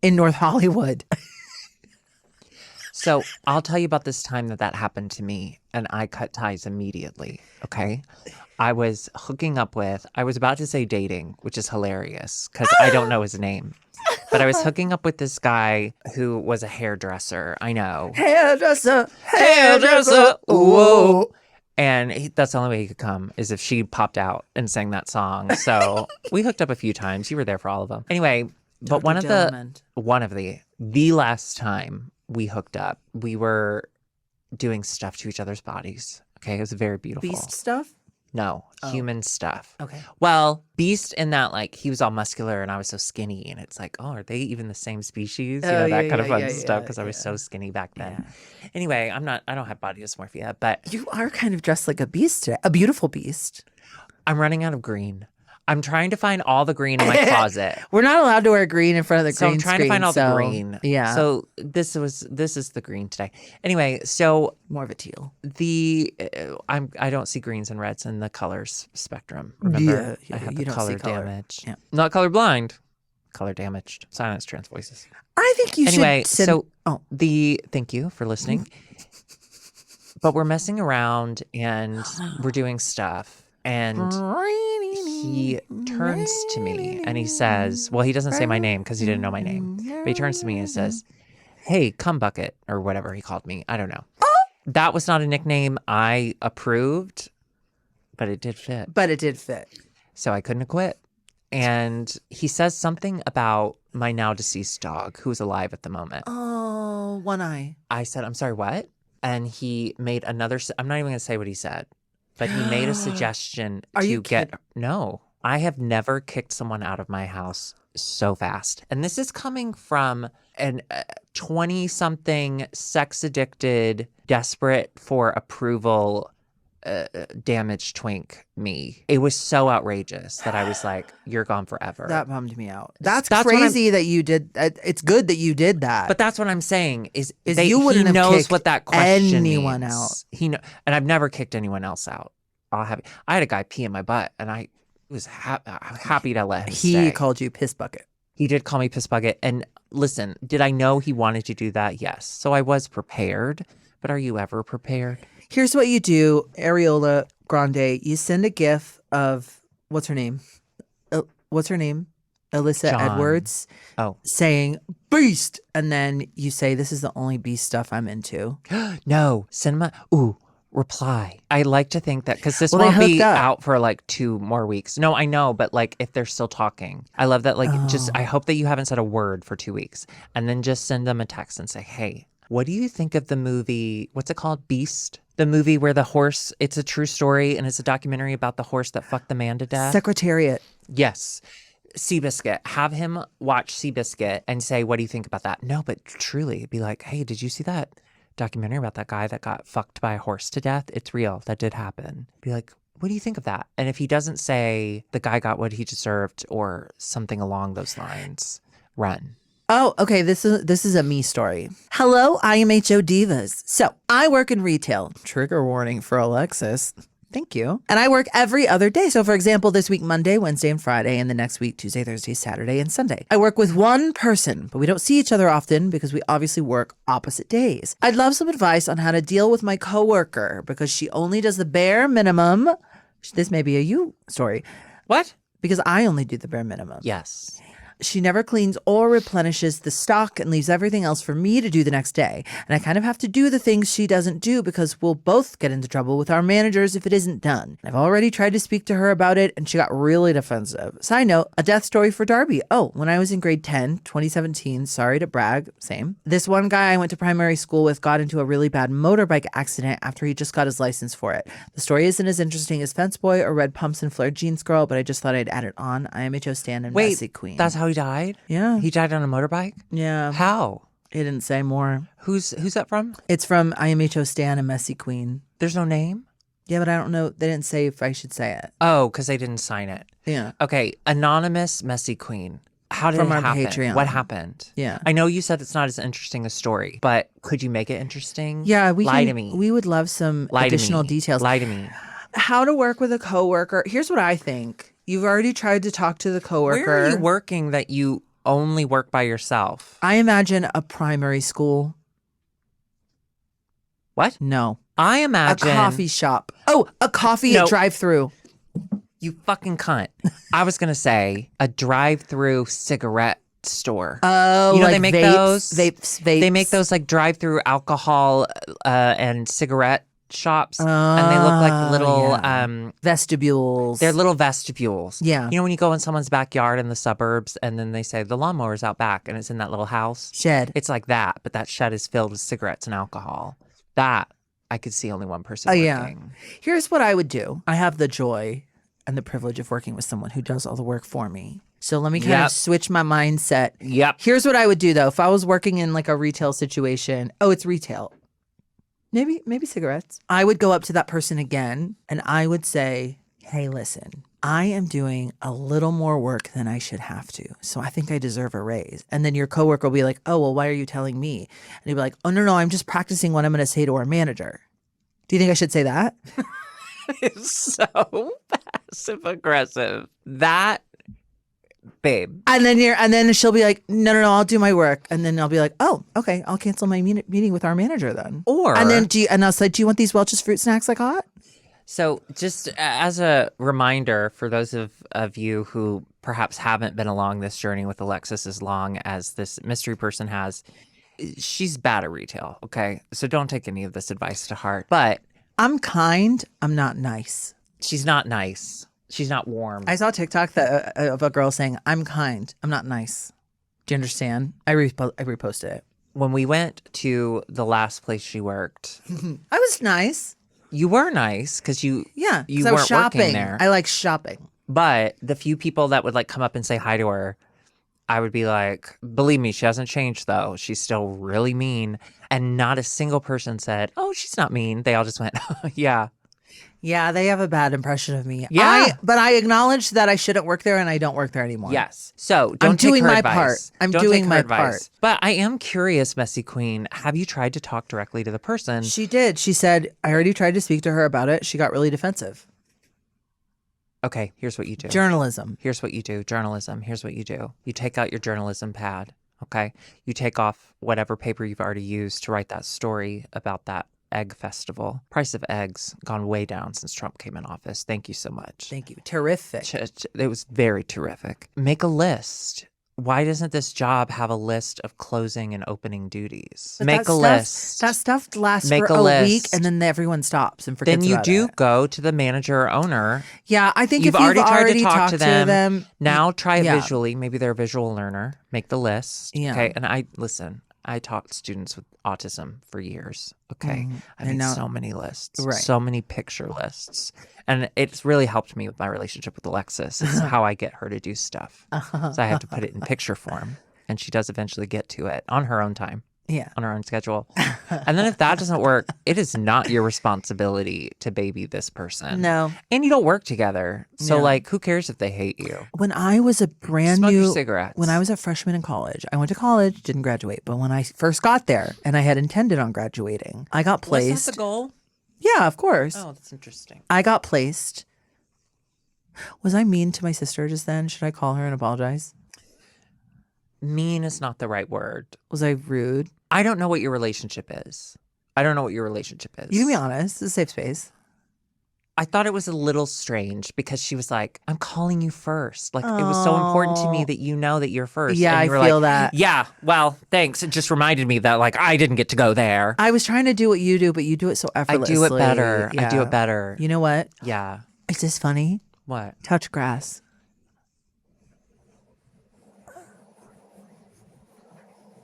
B: in North Hollywood.
C: So I'll tell you about this time that happened to me, and I cut ties immediately. Okay, I was about to say dating, which is hilarious because I don't know his name. But I was hooking up with this guy who was a hairdresser. I know.
B: Hairdresser,
C: Whoa. And that's the only way he could come is if she popped out and sang that song. So we hooked up a few times. You were there for all of them. Anyway, but the last time we hooked up, we were doing stuff to each other's bodies. Okay, it was very beautiful.
B: Beast stuff?
C: No,
B: Oh.
C: human stuff.
B: Okay.
C: Well, beast in that, like, he was all muscular and I was so skinny. And it's like, oh, are they even the same species? You know,
B: Oh,
C: that
B: yeah,
C: kind of
B: yeah,
C: fun
B: yeah,
C: stuff
B: yeah,
C: because I was
B: yeah.
C: so skinny back then. Anyway, I don't have body dysmorphia, but
B: You are kind of dressed like a beast today. A beautiful beast.
C: I'm running out of green. I'm trying to find all the green in my closet.
B: We're not allowed to wear green in front of the
C: So
B: green
C: I'm trying
B: screen,
C: to find all
B: so,
C: the green.
B: Yeah.
C: So this is the green today. Anyway, so
B: more of a teal.
C: I don't see greens and reds in the colors spectrum. Remember,
B: Yeah,
C: I have
B: you
C: the
B: don't see
C: color
B: color.
C: damage.
B: Yeah.
C: Not colorblind. Color damaged. Silence trans voices.
B: I think you
C: Anyway,
B: should send...
C: so thank you for listening. But we're messing around and we're doing stuff. And he turns to me and he says, well, he doesn't say my name because he didn't know my name. But he turns to me and says, hey, cum bucket, or whatever he called me. I don't know. That was not a nickname I approved, but it did fit. So I couldn't quit. And he says something about my now deceased dog, who's alive at the moment.
B: Oh, one eye.
C: I said, I'm sorry, what? And he made another, I'm not even going to say what he said, but he made a suggestion no, I have never kicked someone out of my house so fast. And this is coming from an 20-something, sex-addicted, desperate for approval, damaged twink me. It was so outrageous that I was like, you're gone forever.
B: That bummed me out. That's
C: what
B: crazy that you did. It's good that you did that.
C: But that's what I'm saying is
B: you wouldn't
C: he
B: have
C: knows
B: kicked
C: what that question
B: anyone
C: means.
B: out.
C: And I've never kicked anyone else out. I had a guy pee in my butt, and I was happy to let him
B: He
C: stay.
B: called you piss bucket.
C: He did call me piss bucket. And listen, did I know he wanted to do that? Yes. So I was prepared. But are you ever prepared?
B: Here's what you do, Areola Grande. You send a gif of what's her name? Alyssa
C: John.
B: Edwards.
C: Oh.
B: Saying beast, and then you say this is the only beast stuff I'm into.
C: No. Cinema. Ooh. Reply. I like to think that because this
B: Well, they
C: won't be
B: hooked up.
C: out for like 2 more weeks. No, I know, but like if they're still talking, I love that. Like, I hope that you haven't said a word for 2 weeks, and then just send them a text and say, "Hey, what do you think of the movie? What's it called? Beast." The movie where the horse. It's a true story, and it's a documentary about the horse that fucked the man to death.
B: Secretariat.
C: Yes. Seabiscuit. Have him watch Seabiscuit and say, "What do you think about that?" No, but truly, be like, "Hey, did you see that documentary about that guy that got fucked by a horse to death? It's real. That did happen." Be like, what do you think of that? And if he doesn't say the guy got what he deserved or something along those lines, run.
B: Oh, okay. This is a me story. Hello, IMHO divas. So I work in retail. Trigger warning for Alexis. Thank you. And I work every other day. So for example, this week, Monday, Wednesday, and Friday, and the next week, Tuesday, Thursday, Saturday, and Sunday. I work with one person, but we don't see each other often because we obviously work opposite days. I'd love some advice on how to deal with my coworker because she only does the bare minimum. This may be a you story.
C: What?
B: Because I only do the bare minimum.
C: Yes.
B: She never cleans or replenishes the stock and leaves everything else for me to do the next day. And I kind of have to do the things she doesn't do because we'll both get into trouble with our managers if it isn't done. I've already tried to speak to her about it and she got really defensive. Side note, a death story for Darby. Oh, when I was in grade 10, 2017, sorry to brag, same. This one guy I went to primary school with got into a really bad motorbike accident after he just got his license for it. The story isn't as interesting as Fence Boy or Red Pumps and Flared Jeans Girl, but I just thought I'd add it on. IMHO Stan and Messy Queen.
C: That's how he died?
B: Yeah.
C: He died on a motorbike?
B: Yeah.
C: How?
B: He didn't say more.
C: Who's that from?
B: It's from IMHO Stan and Messy Queen.
C: There's no name?
B: Yeah, but I don't know. They didn't say if I should say it.
C: Oh, because they didn't sign it.
B: Yeah.
C: Okay. Anonymous Messy Queen. How did
B: From
C: it
B: our
C: happen?
B: Patreon.
C: What happened?
B: Yeah.
C: I know you said it's not as interesting a story, but could you make it interesting?
B: Yeah,
C: Lie to me.
B: We would love some
C: Lie to
B: additional
C: me.
B: details.
C: Lie to me.
B: How to work with a coworker. Here's what I think. You've already tried to talk to the coworker.
C: Where are you working that you only work by yourself?
B: I imagine a primary school.
C: What?
B: No.
C: I imagine
B: A coffee shop. Oh, a coffee
C: No.
B: drive-through.
C: You fucking cunt. I was gonna say a drive-through cigarette store.
B: Oh,
C: You know
B: like
C: they make
B: vapes,
C: those.
B: Vapes.
C: They make those like drive-through alcohol and cigarette shops, and they look like little.
B: yeah. Vestibules.
C: They're little vestibules.
B: Yeah.
C: You know when you go in someone's backyard in the suburbs, and then they say the lawnmower's out back, and it's in that little house.
B: Shed.
C: It's like that, but that shed is filled with cigarettes and alcohol. That I could see only one person
B: Oh,
C: working.
B: yeah. Here's what I would do. I have the joy and the privilege of working with someone who does all the work for me. So let me kind
C: Yep.
B: of switch my mindset.
C: Yep.
B: Here's what I would do though. If I was working in like a retail situation, oh, it's retail. Maybe cigarettes. I would go up to that person again and I would say, hey, listen, I am doing a little more work than I should have to. So I think I deserve a raise. And then your coworker will be like, oh, well, why are you telling me? And you'll be like, oh, no, I'm just practicing what I'm going to say to our manager. Do you think I should say that?
C: It's so passive aggressive. That, babe.
B: And then she'll be like, no, I'll do my work. And then I'll be like, oh, okay, I'll cancel my meeting with our manager then.
C: Or
B: and then I'll say, do you want these Welch's fruit snacks I got?
C: So just as a reminder for those of you who perhaps haven't been along this journey with Alexis as long as this mystery person has, she's bad at retail, okay? So don't take any of this advice to heart. But
B: I'm kind. I'm not nice.
C: she's not nice. She's not warm.
B: I saw a TikTok of a girl saying, I'm kind. I'm not nice. Do you understand? I reposted it.
C: When we went to the last place she worked,
B: I was nice.
C: you were nice because you
B: 'cause
C: you
B: I was
C: weren't
B: shopping.
C: working there.
B: I like shopping.
C: But the few people that would like come up and say hi to her, I would be like, believe me, she hasn't changed though. She's still really mean. And not a single person said, oh, she's not mean. They all just went, yeah.
B: Yeah, they have a bad impression of me.
C: Yeah.
B: But I acknowledge that I shouldn't work there and I don't work there anymore.
C: Yes. So don't
B: I'm
C: take
B: doing
C: her
B: my
C: advice.
B: part. I'm
C: Don't
B: doing
C: take her
B: my
C: advice.
B: part.
C: But I am curious, Messy Queen, have you tried to talk directly to the person?
B: She did. She said, I already tried to speak to her about it. She got really defensive.
C: Okay, here's what you do.
B: Journalism.
C: Here's what you do. Journalism. Here's what you do. You take out your journalism pad, okay? You take off whatever paper you've already used to write that story about that egg festival. Price of eggs gone way down since Trump came in office. Thank you so much.
B: Thank you. Terrific.
C: It was very terrific. Make a list. Why doesn't this job have a list of closing and opening duties?
B: But
C: Make
B: that
C: a
B: stuff-
C: list.
B: That stuff lasts
C: Make
B: for
C: a
B: a
C: list.
B: week and then everyone stops and forgets
C: Then you
B: about
C: do
B: it.
C: go to the manager or owner.
B: Yeah, I think
C: You've
B: if you've
C: already tried to talk
B: talked
C: to them.
B: to
C: Now try it
B: yeah.
C: visually. Maybe they're a visual learner. Make the list.
B: Yeah.
C: Okay. And I taught students with autism for years. Okay. I
B: And
C: made
B: now-
C: so many lists,
B: Right.
C: so many picture lists. And it's really helped me with my relationship with Alexis. It's how I get her to do stuff. So I have to put it in picture form. And she does eventually get to it on her own time,
B: Yeah.
C: on her own schedule. And then if that doesn't work, it is not your responsibility to baby this person.
B: No.
C: And you don't work together. So,
B: No.
C: like, who cares if they hate you?
B: When I was a brand
C: Smoke
B: new
C: your cigarettes.
B: when I was a freshman in college, I went to college, didn't graduate, but when I first got there and I had intended on graduating, I got placed.
C: Was that the goal?
B: Yeah, of course.
C: Oh, that's interesting.
B: I got placed. Was I mean to my sister just then? Should I call her and apologize?
C: Mean is not the right word.
B: Was I rude?
C: I don't know what your relationship is. You can
B: be honest. It's a safe space.
C: I thought it was a little strange because she was like, I'm calling you first. Like, it was so important to me that you know that you're first.
B: Yeah,
C: And you
B: I
C: were
B: feel
C: like,
B: that.
C: Yeah, well, thanks. It just reminded me that, like, I didn't get to go there.
B: I was trying to do what you do, but you do it so
C: I
B: effortlessly.
C: do it better. I do
B: Yeah.
C: it better.
B: You know what?
C: Yeah.
B: Is this funny?
C: What?
B: Touch grass.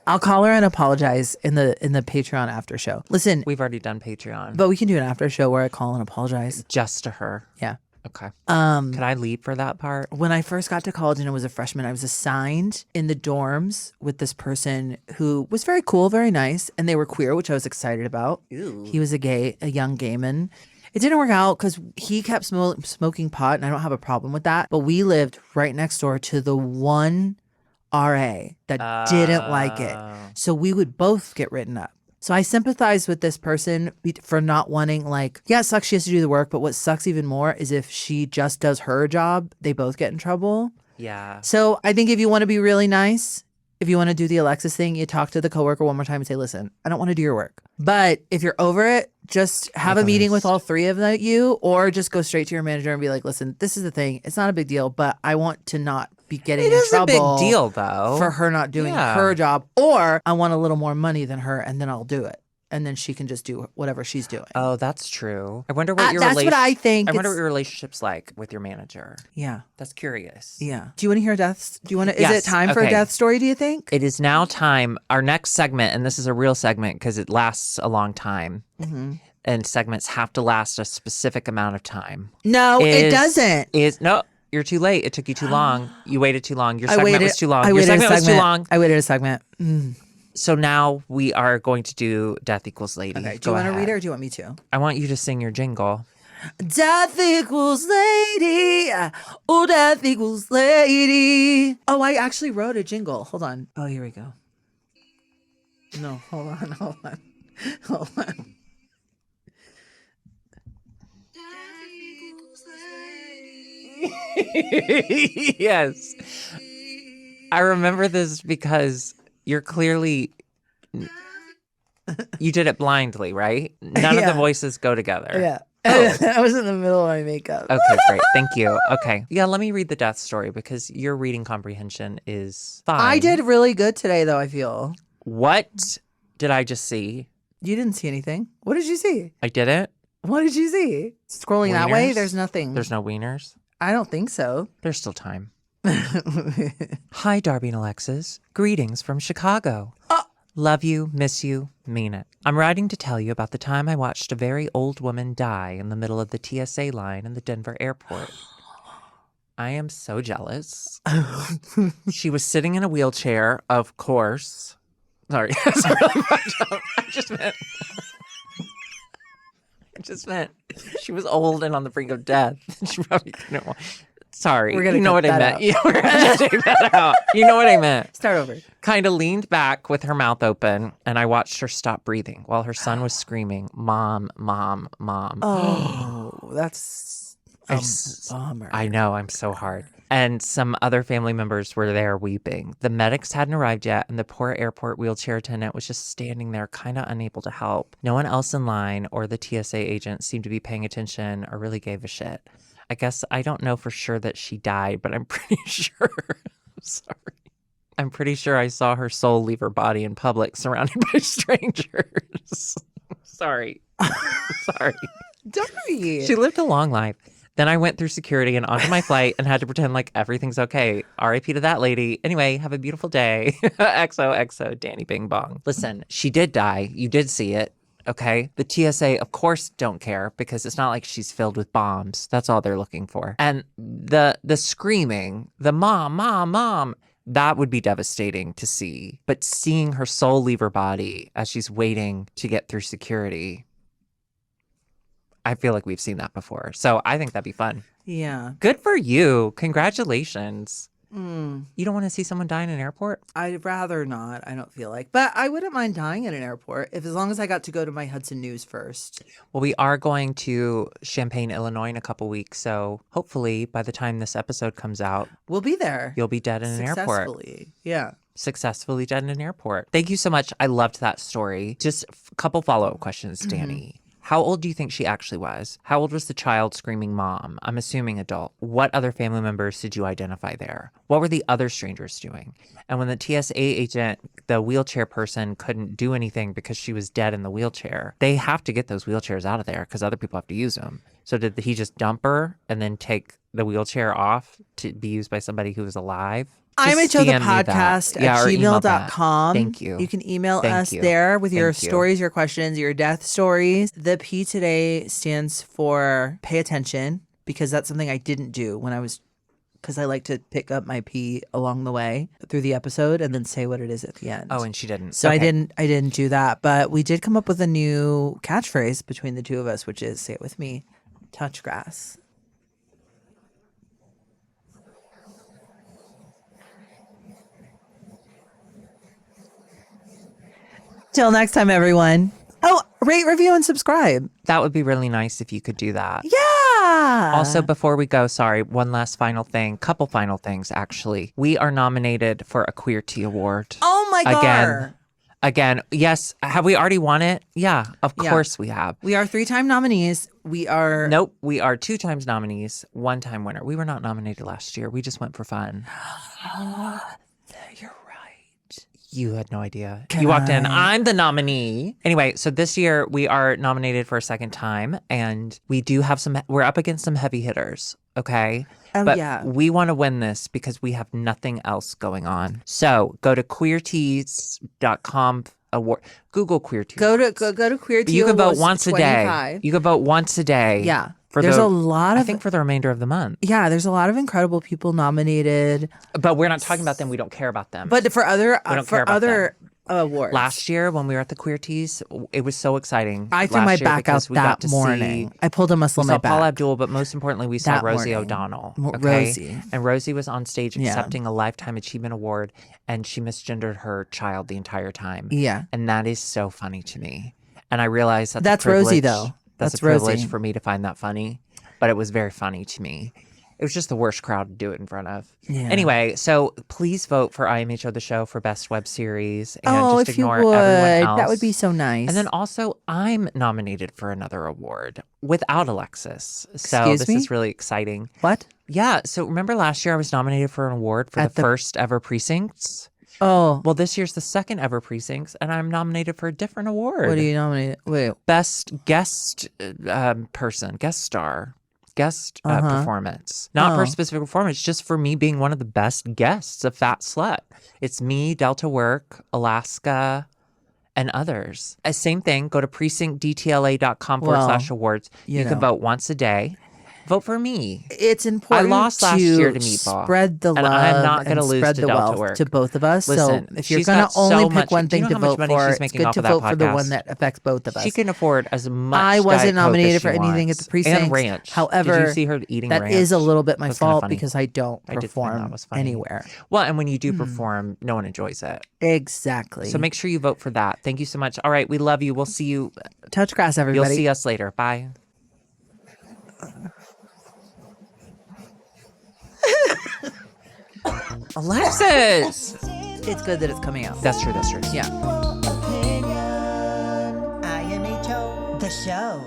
B: I'll call her and apologize in the Patreon after show. Listen,
C: We've already done Patreon.
B: but we can do an after show where I call and apologize.
C: Just to her.
B: Yeah.
C: Okay. Can I leave for that part?
B: When I first got to college and I was a freshman, I was assigned in the dorms with this person who was very cool, very nice, and they were queer, which I was excited about. He was a young gay man. It didn't work out because he kept smoking pot, and I don't have a problem with that. But we lived right next door to the one RA that didn't like it. So we would both get written up. So I sympathize with this person for not wanting, like, yeah, it sucks she has to do the work, but what sucks even more is if she just does her job, they both get in trouble.
C: Yeah.
B: So I think if you want to be really nice, if you want to do the Alexis thing, you talk to the coworker one more time and say, listen, I don't want to do your work. But if you're over it, just have a meeting with all three of you, or just go straight to your manager and be like, listen, this is the thing. It's not a big deal, but I want to not be getting
C: It
B: in
C: is a
B: trouble.
C: big deal, though.
B: For her not doing
C: Yeah.
B: her job, or I want a little more money than her and then I'll do it. And then she can just do whatever she's doing.
C: Oh, that's true. I wonder what your
B: That's what I think.
C: I wonder what
B: It's-
C: your relationship's like with your manager.
B: Yeah.
C: That's curious.
B: Yeah. Do you want to hear deaths? Do you want to? Is
C: Yes,
B: it time for a
C: okay.
B: death story, do you think?
C: It is now time. Our next segment, and this is a real segment because it lasts a long time, and segments have to last a specific amount of time.
B: No, it doesn't.
C: No, you're too late. It took you too long. You waited too long. Your
B: I
C: segment
B: waited,
C: was too long.
B: I
C: Your
B: waited a
C: segment was too
B: segment.
C: long.
B: I waited a segment.
C: So now we are going to do Death Equals Lady.
B: Okay. Do
C: Go
B: you want to
C: ahead.
B: read it or do you want me to?
C: I want you to sing your jingle.
B: Death equals lady. Oh, death equals lady. Oh, I actually wrote a jingle. Hold on. Oh, here we go. No, hold on. Hold on.
C: Yes. I remember this because you're clearly you did it blindly, right? None of the voices go together.
B: Yeah.
C: Oh.
B: I was in the middle of my makeup.
C: Okay, great. Thank you. Okay. Yeah, let me read the death story because your reading comprehension is fine.
B: I did really good today, though, I feel.
C: What did I just see?
B: You didn't see anything. What did you see?
C: I didn't.
B: What did you see? Scrolling that way,
C: Wieners?
B: there's nothing.
C: There's no wieners.
B: I don't think so.
C: There's still time. Hi, Darby and Alexis. Greetings from Chicago. Love you, miss you, mean it. I'm writing to tell you about the time I watched a very old woman die in the middle of the TSA line in the Denver airport. I am so jealous. She was sitting in a wheelchair, of course. Sorry, that's really fucked up. I just meant she was old and on the brink of death. She probably couldn't walk. Sorry,
B: We're gonna
C: you know
B: cut
C: what I
B: that
C: meant.
B: out.
C: Yeah, we're gonna take that out. You know what I meant.
B: Start over.
C: Kind of leaned back with her mouth open, and I watched her stop breathing while her son was screaming, "Mom, mom, mom."
B: Oh, that's
C: I
B: a
C: s-
B: bummer.
C: I know, I'm so hard. And some other family members were there weeping. The medics hadn't arrived yet, and the poor airport wheelchair attendant was just standing there, kind of unable to help. No one else in line or the TSA agent seemed to be paying attention or really gave a shit. I guess I don't know for sure that she died, but I'm pretty sure. I'm sorry. I'm pretty sure I saw her soul leave her body in public, surrounded by strangers. Sorry. Sorry.
B: Darby.
C: She lived a long life. Then I went through security and onto my flight and had to pretend like everything's okay. RIP to that lady. Anyway, have a beautiful day. XOXO, Danny Bing Bong. Listen, she did die. You did see it. Okay. The TSA, of course, don't care because it's not like she's filled with bombs. That's all they're looking for. And the screaming, the mom, mom, mom, that would be devastating to see. But seeing her soul leave her body as she's waiting to get through security, I feel like we've seen that before. So I think that'd be fun.
B: Yeah.
C: Good for you. Congratulations.
B: Mm,
C: You don't want to see someone die in an airport?
B: I'd rather not. I don't feel like. But I wouldn't mind dying at an airport as long as I got to go to my Hudson News first.
C: Well, we are going to Champaign, Illinois in a couple weeks. So hopefully by the time this episode comes out,
B: We'll be there.
C: you'll be dead in an airport.
B: Successfully. Yeah.
C: Successfully dead in an airport. Thank you so much. I loved that story. Just a couple follow-up questions, Danny. How old do you think she actually was? How old was the child screaming mom? I'm assuming adult. What other family members did you identify there? What were the other strangers doing? And when the TSA agent, the wheelchair person, couldn't do anything because she was dead in the wheelchair, they have to get those wheelchairs out of there because other people have to use them. So did he just dump her and then take the wheelchair off to be used by somebody who was alive? Just DM me that.
B: IMHOthepodcast
C: Yeah,
B: at
C: or email that.
B: gmail.com.
C: Thank you.
B: You can email
C: Thank
B: us
C: you.
B: there with your
C: Thank you.
B: stories, your questions, your death stories. The P today stands for pay attention because that's something I didn't do when I was, because I like to pick up my P along the way through the episode and then say what it is at the end.
C: Oh, and she didn't.
B: So
C: Okay.
B: I didn't do that, but we did come up with a new catchphrase between the two of us, which is, say it with me, touch grass. Till next time, everyone. Oh, rate, review, and subscribe.
C: That would be really nice if you could do that.
B: Yeah.
C: Also, before we go, sorry, one last final thing. Couple final things, actually. We are nominated for a Queerty Award.
B: Oh my God.
C: Again, yes. Have we already won it? Yeah, of
B: Yeah.
C: course we have.
B: We are 3-time nominees. We are.
C: Nope, we are 2 times nominees, 1-time winner. We were not nominated last year. We just went for fun.
B: You're right.
C: You had no idea. You walked in, I'm the nominee. Anyway, so this year we are nominated for a 2nd time, and we do have we're up against some heavy hitters, okay?
B: Oh,
C: But
B: yeah.
C: we want to win this because we have nothing else going on. So go to queerties.com award. Google Queerties.
B: Go to Queerty.
C: You can vote
B: Awards
C: once a day.
B: 25.
C: You can vote once a day.
B: Yeah.
C: For
B: There's
C: the,
B: a lot of.
C: I think for the remainder of the month.
B: Yeah, there's a lot of incredible people nominated.
C: But we're not talking about them. We don't care about them.
B: But for other
C: We don't care about them.
B: awards.
C: Last year when we were at the Queerties, it was so exciting.
B: I threw
C: last
B: my
C: year
B: back out
C: because we got
B: that
C: to
B: morning.
C: see-
B: I pulled a muscle
C: We
B: in my
C: saw Paul
B: back.
C: Abdul, but most importantly, we saw
B: That
C: Rosie
B: morning.
C: O'Donnell.
B: Mo-
C: Okay?
B: Rosie.
C: And Rosie was on stage
B: Yeah.
C: accepting a Lifetime Achievement Award, and she misgendered her child the entire time.
B: Yeah.
C: And that is so funny to me. And I realized that's
B: That's
C: a privilege.
B: Rosie, though.
C: That's
B: That's
C: a privilege
B: Rosie.
C: for me to find that funny, but it was very funny to me. It was just the worst crowd to do it in front of.
B: Yeah.
C: Anyway, so please vote for IMHO the Show for Best Web Series. And
B: Oh,
C: just
B: if you
C: ignore
B: would,
C: everyone else.
B: that would be so nice.
C: And then also, I'm nominated for another award without Alexis. So
B: Excuse
C: this
B: me?
C: is really exciting.
B: What?
C: Yeah. So remember last year I was nominated for an award for
B: At
C: the
B: the-
C: first ever precincts?
B: Oh,
C: Well, this year's the second ever precincts, and I'm nominated for a different award.
B: what are you nominated? Wait,
C: Best guest person, guest star, guest performance. Not for
B: Oh.
C: a specific performance, just for me being one of the best guests of Fat Slut. It's me, Delta Work, Alaska, and others. Same thing, go to precinctdtla.com/awards.
B: you
C: You can
B: know.
C: vote once a day. Vote for me.
B: it's important.
C: lost last
B: to
C: year to Meatball,
B: Spread the
C: and
B: love
C: I'm not gonna
B: and
C: lose
B: spread
C: to
B: the
C: Delta
B: wealth
C: Work.
B: to both of us.
C: Listen,
B: so if you're
C: she's
B: gonna
C: got so
B: only pick
C: much-
B: one
C: do you
B: thing
C: know
B: to
C: how much
B: vote
C: money
B: for,
C: she's
B: it's
C: making
B: good
C: off
B: to
C: of that
B: vote for the
C: podcast?
B: one that affects both of us.
C: She can afford as much.
B: I
C: Diet
B: wasn't
C: Coke
B: nominated
C: as
B: for
C: she
B: anything
C: wants.
B: at the precincts.
C: And ranch.
B: However,
C: did you see her eating
B: that
C: ranch?
B: is a little bit my
C: That's kinda
B: fault
C: funny.
B: because I don't
C: I did find that
B: perform
C: was funny.
B: anywhere.
C: Well, and when you do perform, no one enjoys it.
B: Exactly.
C: So make sure you vote for that. Thank you so much. All right, we love you. We'll see you.
B: touch grass,
C: You'll
B: everybody.
C: see us later. Bye. Alexis.
B: It's good that it's coming out.
C: That's true. That's true.
B: Yeah.
A: Opinion. IMHO, the show.